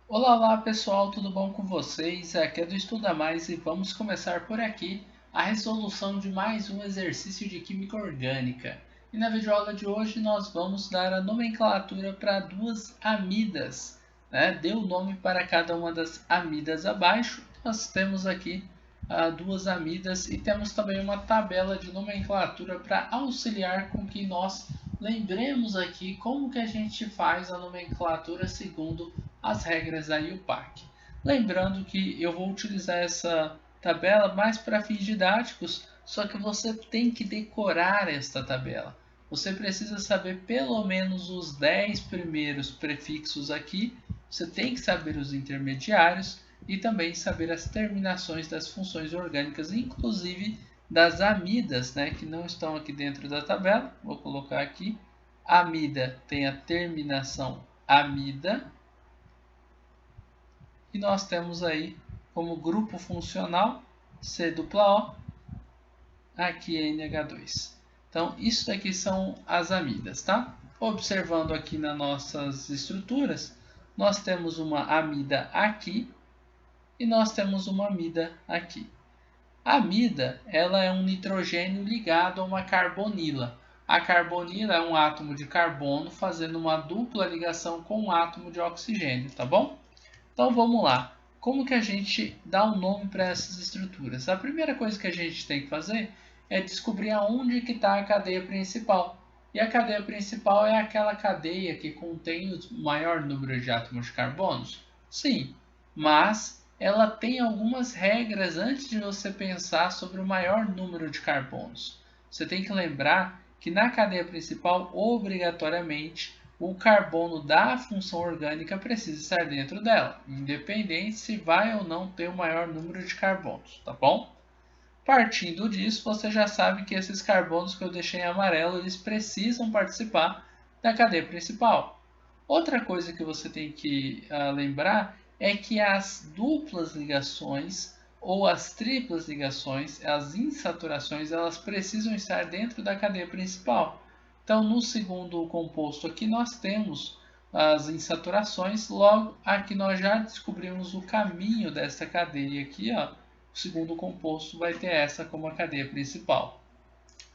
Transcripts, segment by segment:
Olá, olá pessoal, tudo bom com vocês? Aqui é do Estuda Mais e vamos começar por aqui a resolução de mais um exercício de Química Orgânica. E na videoaula de hoje nós vamos dar a nomenclatura para duas amidas, né? Dê o nome para cada uma das amidas abaixo. Nós temos aqui duas amidas e temos também uma tabela de nomenclatura para auxiliar com que nós lembremos aqui como que a gente faz a nomenclatura segundo as regras da IUPAC. Lembrando que eu vou utilizar essa tabela mais para fins didáticos, só que você tem que decorar esta tabela. Você precisa saber pelo menos os 10 primeiros prefixos aqui, você tem que saber os intermediários e também saber as terminações das funções orgânicas, inclusive das amidas, né, que não estão aqui dentro da tabela. Vou colocar aqui. Amida tem a terminação amida. E nós temos aí como grupo funcional C+O, aqui é NH2. Então, isso daqui são as amidas, tá? Observando aqui nas nossas estruturas, nós temos uma amida aqui e nós temos uma amida aqui. A amida, ela é um nitrogênio ligado a uma carbonila. A carbonila é um átomo de carbono fazendo uma dupla ligação com um átomo de oxigênio, tá bom? Então vamos lá. Como que a gente dá um nome para essas estruturas? A primeira coisa que a gente tem que fazer é descobrir aonde que está a cadeia principal. E a cadeia principal é aquela cadeia que contém o maior número de átomos de carbonos? Sim, mas ela tem algumas regras antes de você pensar sobre o maior número de carbonos. Você tem que lembrar que na cadeia principal, obrigatoriamente, o carbono da função orgânica precisa estar dentro dela, independente se vai ou não ter o maior número de carbonos, tá bom? Partindo disso, você já sabe que esses carbonos que eu deixei em amarelo, eles precisam participar da cadeia principal. Outra coisa que você tem que lembrar é que as duplas ligações ou as triplas ligações, as insaturações, elas precisam estar dentro da cadeia principal. Então, no segundo composto aqui, nós temos as insaturações, logo aqui nós já descobrimos o caminho dessa cadeia aqui, ó. O segundo composto vai ter essa como a cadeia principal.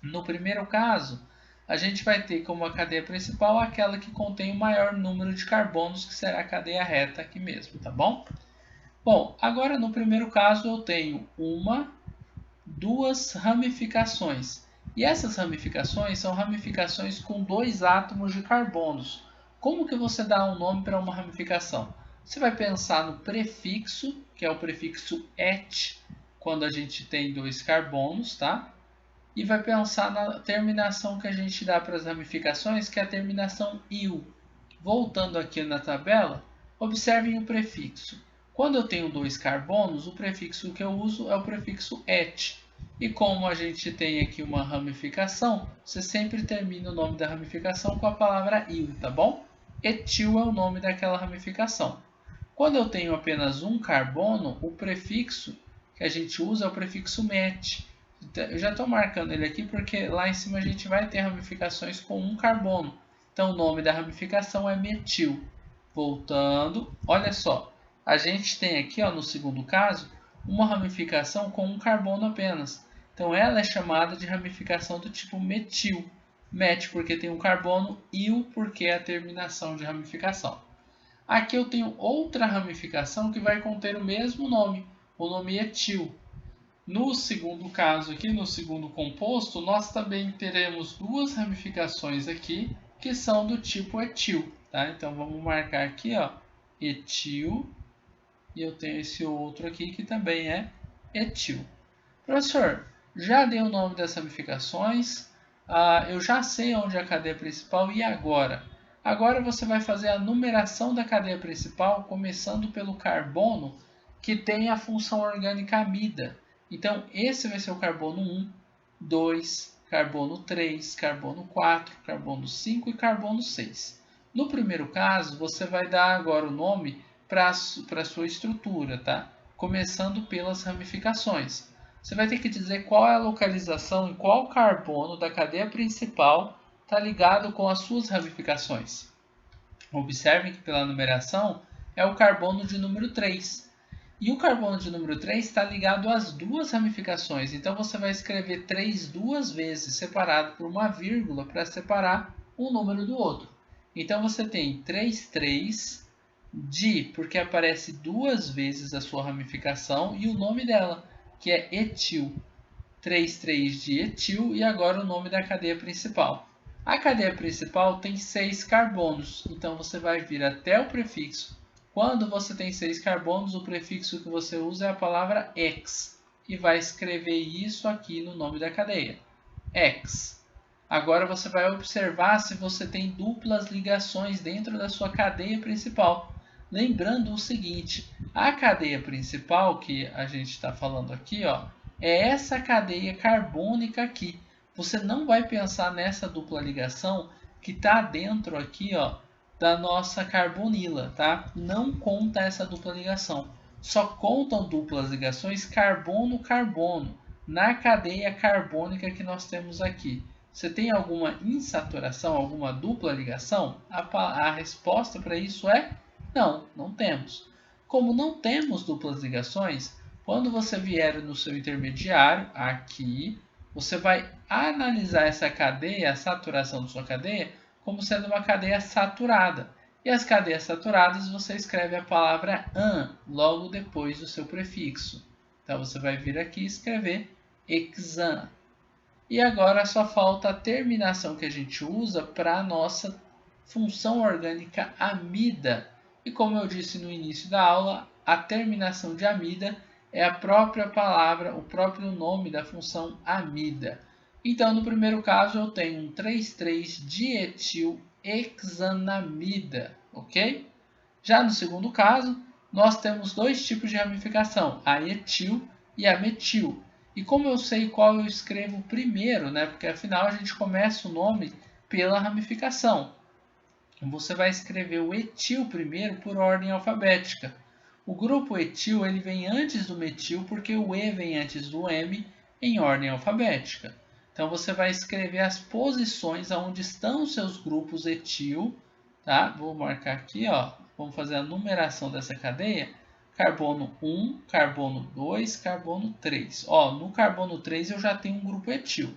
No primeiro caso, a gente vai ter como a cadeia principal aquela que contém o maior número de carbonos, que será a cadeia reta aqui mesmo, tá bom? Bom, agora no primeiro caso eu tenho duas ramificações. E essas ramificações são ramificações com dois átomos de carbonos. Como que você dá um nome para uma ramificação? Você vai pensar no prefixo, que é o prefixo et, quando a gente tem dois carbonos, tá? E vai pensar na terminação que a gente dá para as ramificações, que é a terminação il. Voltando aqui na tabela, observem o prefixo. Quando eu tenho dois carbonos, o prefixo que eu uso é o prefixo et. E como a gente tem aqui uma ramificação, você sempre termina o nome da ramificação com a palavra il, tá bom? Etil é o nome daquela ramificação. Quando eu tenho apenas um carbono, o prefixo que a gente usa é o prefixo met. Eu já estou marcando ele aqui porque lá em cima a gente vai ter ramificações com um carbono. Então o nome da ramificação é metil. Voltando, olha só, a gente tem aqui, ó, no segundo caso, uma ramificação com um carbono apenas. Então ela é chamada de ramificação do tipo metil. Met porque tem um carbono, il porque é a terminação de ramificação. Aqui eu tenho outra ramificação que vai conter o mesmo nome, o nome etil. No segundo caso aqui, no segundo composto, nós também teremos duas ramificações aqui que são do tipo etil, tá? Então vamos marcar aqui, ó, etil, e eu tenho esse outro aqui que também é etil. Professor, já dei o nome das ramificações, eu já sei onde é a cadeia principal e agora? Agora você vai fazer a numeração da cadeia principal, começando pelo carbono que tem a função orgânica amida. Então, esse vai ser o carbono 1, 2, carbono 3, carbono 4, carbono 5 e carbono 6. No primeiro caso, você vai dar agora o nome para a sua estrutura, tá? Começando pelas ramificações. Você vai ter que dizer qual é a localização e qual carbono da cadeia principal está ligado com as suas ramificações. Observem que pela numeração, é o carbono de número 3. E o carbono de número 3 está ligado às duas ramificações. Então, você vai escrever 3 duas vezes, separado por uma vírgula, para separar um número do outro. Então, você tem 3,3 porque aparece duas vezes a sua ramificação e o nome dela, que é etil. 3,3 de etil e agora o nome da cadeia principal. A cadeia principal tem 6 carbonos, então você vai vir até o prefixo. Quando você tem 6 carbonos, o prefixo que você usa é a palavra X e vai escrever isso aqui no nome da cadeia, X. Agora você vai observar se você tem duplas ligações dentro da sua cadeia principal. Lembrando o seguinte, a cadeia principal que a gente está falando aqui, ó, é essa cadeia carbônica aqui. Você não vai pensar nessa dupla ligação que está dentro aqui, ó, da nossa carbonila, tá? Não conta essa dupla ligação. Só contam duplas ligações carbono-carbono na cadeia carbônica que nós temos aqui. Você tem alguma insaturação, alguma dupla ligação? A resposta para isso é não, não temos. Como não temos duplas ligações, quando você vier no seu intermediário, aqui, você vai analisar essa cadeia, a saturação da sua cadeia, como sendo uma cadeia saturada. E as cadeias saturadas você escreve a palavra an logo depois do seu prefixo. Então você vai vir aqui e escrever hexan. E agora só falta a terminação que a gente usa para a nossa função orgânica amida. E como eu disse no início da aula, a terminação de amida é a própria palavra, o próprio nome da função amida. Então, no primeiro caso, eu tenho um 3,3-dietilhexanamida, ok? Já no segundo caso, nós temos dois tipos de ramificação, a etil e a metil. E como eu sei qual eu escrevo primeiro, né? Porque afinal a gente começa o nome pela ramificação. Você vai escrever o etil primeiro por ordem alfabética. O grupo etil ele vem antes do metil porque o E vem antes do M em ordem alfabética. Então você vai escrever as posições onde estão os seus grupos etil, tá? Vou marcar aqui, ó. Vamos fazer a numeração dessa cadeia. Carbono 1, carbono 2, carbono 3. Ó, no carbono 3 eu já tenho um grupo etil.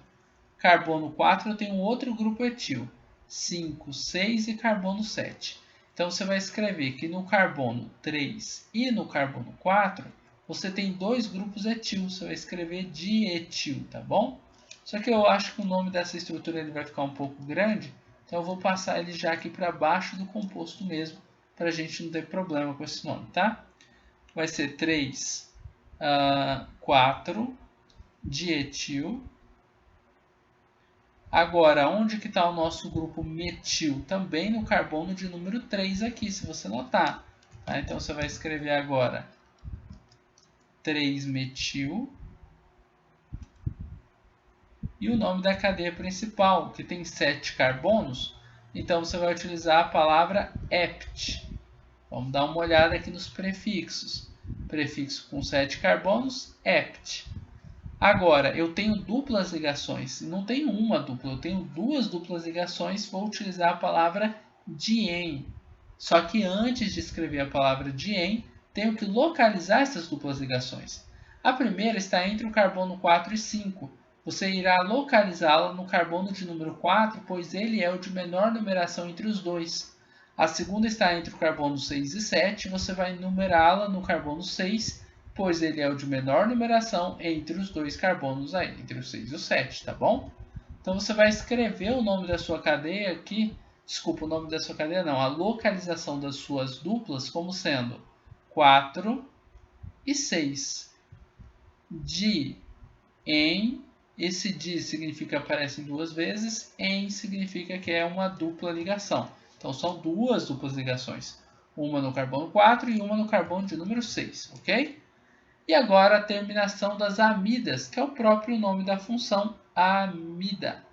Carbono 4 eu tenho outro grupo etil. 5, 6 e carbono 7. Então você vai escrever que no carbono 3 e no carbono 4 você tem dois grupos etil. Você vai escrever dietil, tá bom? Só que eu acho que o nome dessa estrutura ele vai ficar um pouco grande, então eu vou passar ele já aqui para baixo do composto mesmo, para a gente não ter problema com esse nome, tá? Vai ser 3, 4, dietil. Agora, onde que está o nosso grupo metil? Também no carbono de número 3 aqui, se você notar. Tá? Então, você vai escrever agora 3-metil. E o nome da cadeia principal, que tem 7 carbonos. Então, você vai utilizar a palavra ept. Vamos dar uma olhada aqui nos prefixos. Prefixo com 7 carbonos, ept. Agora, eu tenho duplas ligações. Não tenho uma dupla, eu tenho duas duplas ligações. Vou utilizar a palavra dien. Só que antes de escrever a palavra dien, tenho que localizar essas duplas ligações. A primeira está entre o carbono 4 e 5. Você irá localizá-la no carbono de número 4, pois ele é o de menor numeração entre os dois. A segunda está entre o carbono 6 e 7. Você vai numerá-la no carbono 6, pois ele é o de menor numeração entre os dois carbonos aí, entre o 6 e o 7, tá bom? Então você vai escrever o nome da sua cadeia aqui, desculpa, o nome da sua cadeia não, a localização das suas duplas como sendo 4 e 6. Di, em, esse di significa aparece duas vezes, em significa que é uma dupla ligação. Então são duas duplas ligações, uma no carbono 4 e uma no carbono de número 6, ok? E agora a terminação das amidas, que é o próprio nome da função amida.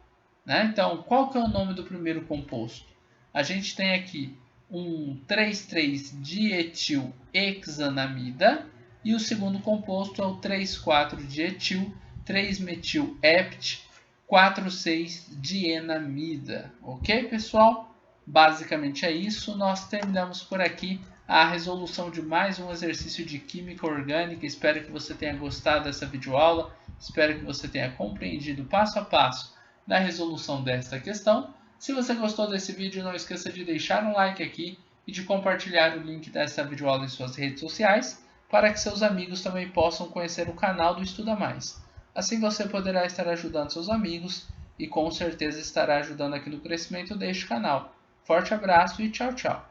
Né? Então, qual que é o nome do primeiro composto? A gente tem aqui um 3,3-dietilhexanamida e o segundo composto é o 3,4-dietil 3-metil-ept 4,6-dienamida. Ok, pessoal? Basicamente é isso. Nós terminamos por aqui a resolução de mais um exercício de química orgânica. Espero que você tenha gostado dessa videoaula, espero que você tenha compreendido passo a passo da resolução desta questão. Se você gostou desse vídeo, não esqueça de deixar um like aqui e de compartilhar o link dessa videoaula em suas redes sociais, para que seus amigos também possam conhecer o canal do Estuda Mais. Assim você poderá estar ajudando seus amigos e com certeza estará ajudando aqui no crescimento deste canal. Forte abraço e tchau, tchau!